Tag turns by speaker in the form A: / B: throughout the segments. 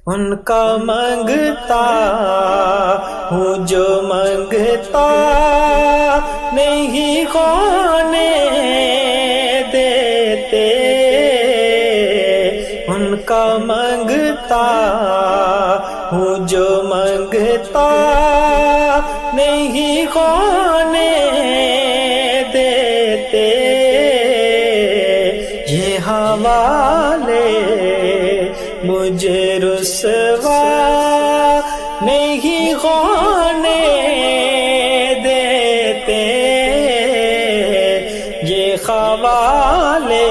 A: उनका मांगता हूँ जो मांगता नहीं होने देते। उनका मांगता हूँ जो मांगता नहीं होने देते। ये हवाले मुझे रुसवा नहीं होने देते। ये हवाले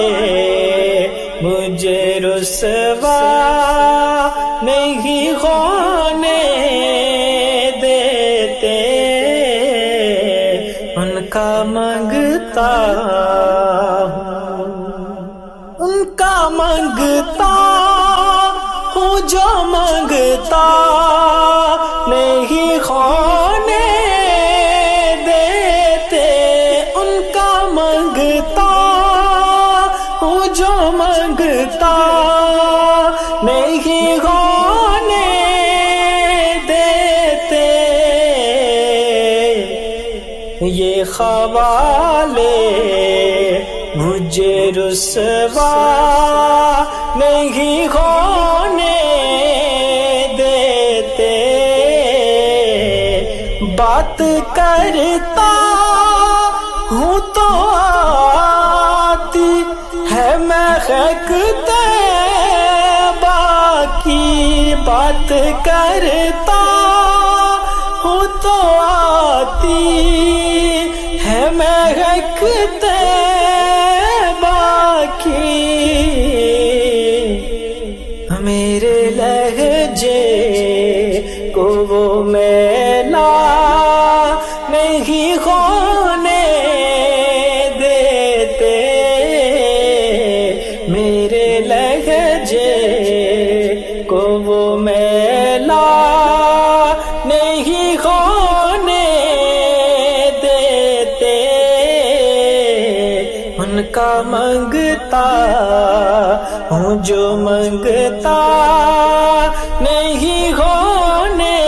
A: मुझे रुसवा नहीं होने देते। उनका मांगता उनका मांगता हूँ जो मांगता नहीं होने देते। उनका मांगता हूँ जो मांगता नहीं होने देते। ये ख्वाले मुझे रुसवा नहीं होने देते। बात करता हूँ तो आती है महकते बाकी। बात करता हूँ तो आती है महकते मेरे लहजे को वो मैला नहीं होने देते। मेरे लहजे को वो मैला नहीं होने देते। उनका मांगता हूँ जो मांगता नहीं होने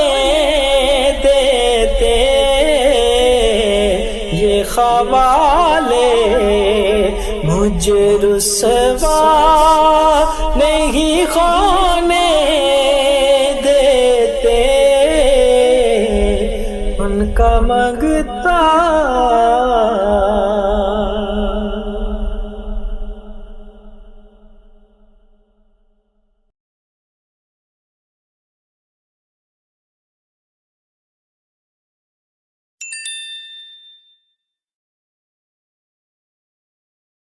A: देते। ये ख्वाले मुझे रुसवा नहीं होने देते। उनका मांग